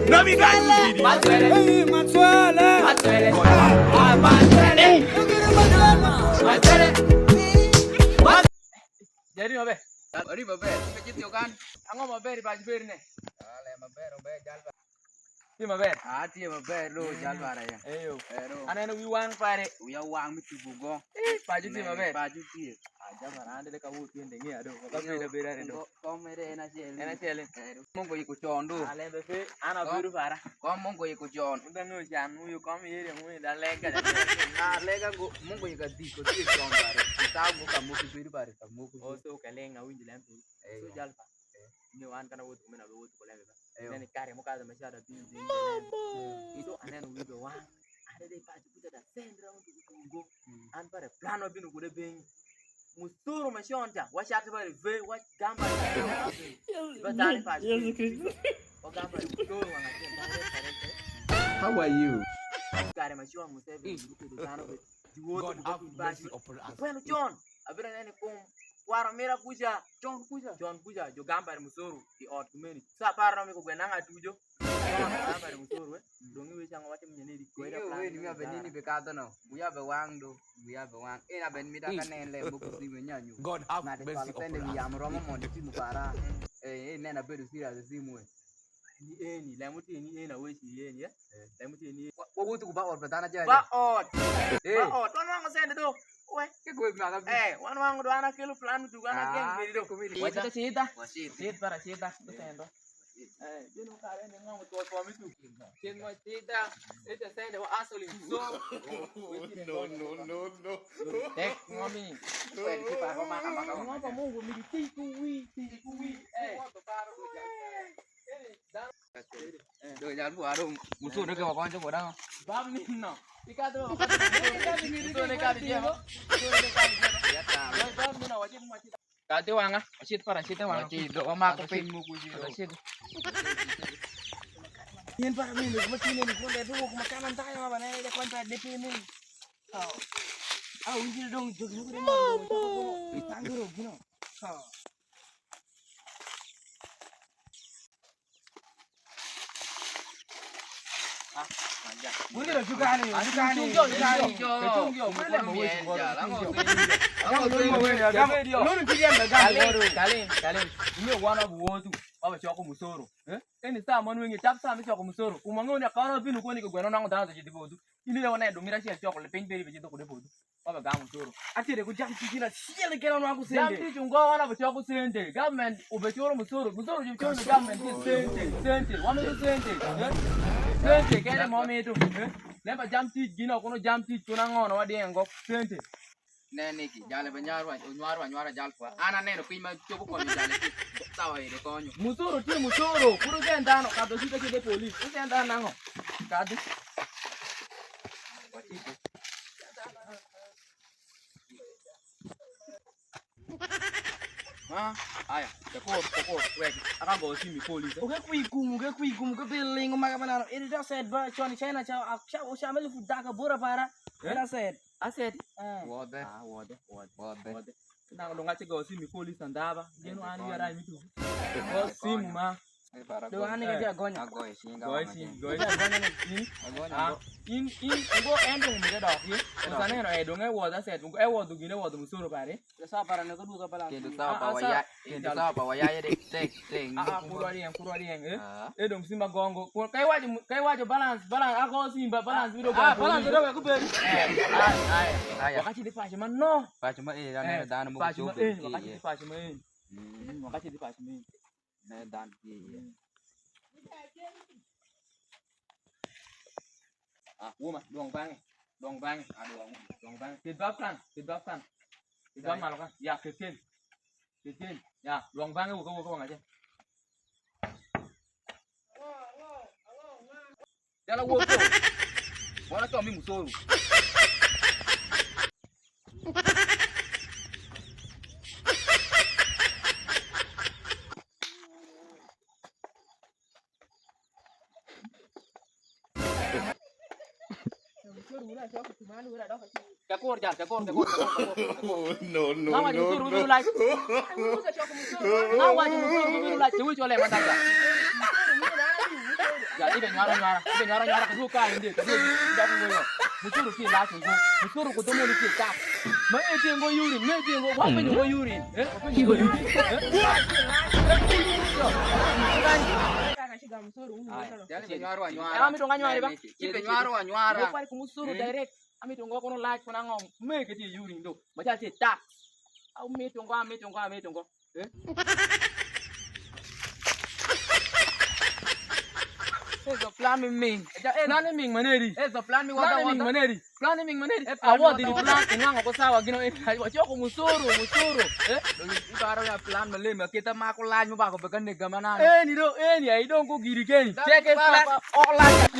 No mi galli. Hey, Matsuele. Jadi mabe. Ori babe, pecit yo kan. Ango mabe di baju bir ne. Ale mabe jalba. Di mabe. Ati mabe lo jalba ra ya. Ayo. Ero. Ana no wiwang pare. Uya wang mi tubugo. Baju di mabe. Baju ti. Aja marande le kawu ti ndenge ado. Ka beda beda do. Ko mere na chele. Ena chele. Mongo yiku chondo. Ale be fe ana biru para. Ko mongo yiku chon. Udan no jan uyu kom yere mu da lega. Na lega go mongo yika di ko ti chon bare. Ta go ka mo ki biru bare ta mo ko. O so kalenga winji lampe. So jalpa. Ni wan kana wotu mena be wotu ko lega. Nani kare mo ka da mashada bi bi. Itu anen wi be wan. Ada dei baju kuda da sendra untu kungo. An pare plano binu kude ben. Musturu mashonja. Washati bare ve wa gamba. Badani baju. Jesus Christ. O gamba musturu wana tenda. How are you? Kare mashwa musebe kudu dano be. God have mercy upon us. Bueno John, abira nene kum wara mera kuja John kuja jo gamba musoro di ot kumeni. Sa parno mi ko gwenanga tujo. Gamba musoro dongi we changa wate mnyene di koira plan. We ni abenini be kato no. Buya be wang do. Buya be wang. Ina ben mi da kanele buku si menyanyu. God have Na de mercy palo tende upon mi us. amro mo de simu para. Nena be do sira de simu. Ni eni la muti ni ena we si eni ya. La muti ni Wo wutu ba or betana ja. ba ot. Ba ot wan wango sende do. We Ke go mi ala. wan wango do ana kilo plan tu ana geng beri do. Wachita sita. Wasit. Sit para sita sendo. Dino kare ne ngango to to mi tu. Chen mo sita. Ete sende wa asoli so. No. Tek ngomi. Well, ki pa ma ka ma ka. Ngapa Mungu miliki kuwi. Do jan bu aro musuh de ke ba kon jo da. Bab ni no. Ikato. Ito ne kadi dia. Ya ta. Bab ni no wajib mati. Kati wanga. Asit para sit wanga. Wasit do ma ko pin mu ku ji. Asit. Yen para mi ni mati ni ko le ko makanan tayo ma bana de kwanta de pini. Ujil dong jog ni ko de ma. Tangro gino. Mungkin juga nih. Ini one of wotu. Aba choko musoro. Eni saa manu wengi tap saa choko musoro. Umango ni akana binu ko ni ko gweno nango dana jidi bodu. Ini le wana do mira sia choko le pin beri bejito ko de bodu. Aba ga musoro. Ati de ko jam tikina sia le kera nango sende. Jam ti jungo wana ba choko sende. Government ubechoro musoro. Musoro ju choro government sende. Wana sende. Sente kene mometu. Lemba jam ti gino kono jam ti tuna ngono wadi engo. Sente. Nene ki jale be nyarwa jal fa. Ana neno pin ma chobo ko ni jale. Tawa ide konyo. Musoro ti musoro. Kuru gendano kado sita ke de police. Kuru gendano nango. Kado. Aya, tekor, wek. Akan bawa sini police. Oke kuigumu ke biling umaga manano. Ini dah said ba Johnny China cha cha meli fudaka bora para. Ina said. Aset. Wode. Wode. Nang dong ngache bawa sini police andaba. Jeno ani yara mitu. Bawa simu ma. Do hani ke gonya. Agoy singa. Goy. In go endo mi da dog ye. Usane no edong e woda set. Go e wodu gine wodu musoro pare. Sa para ne ko duka pala. Kendo sa pa waya ye tek. Kurwadi yang edong simba gongo. Kai wajo balance ako simba balance video Ah, balance do ko beri. Aya. Wakati di pachima no. Pachuma ne dan mo Pachima ko. wakati di pachima. Wakati di pachima. Ne dan ki. Wuma dong bang. Tidbafkan. Tidbaf malokan. Ya 15. Ya, dong bang ko ngaje. Jala wopo. Wana to mi musoro. Tekor. No. Nawa musoro biru like. Nawa musoro biru like. Cewi chole mantap. Ya ibe nyara kedua kali dia kedua tidak ngoyo. Musuru ki la ko. Musuru ko domo ki ta. Ma e ti ngo yurin, me ti ngo wa pe ngo yurin. Wa pe ngo yurin. Shiga msuru Jale benyaro anyuara. Ami to nganywa ba. Ibe nyaro anyuara. Yo pare ko musuru direct. Ami to ngo kono like kona ngom. Me ke ti yurin do. Ma ja ti ta. Au me to ngo. Eso plan ming. Plan ming maneri. Eso plan mi Plan ming maneri. Plan ming maneri. Award di plan ngang ko sawa gino e. Wa choko musuru. Ibaro ya plan malema kita makulan mo ba ko bagan ni gamana. Ni do, ni ai don ko giri keni. Check it plan. All like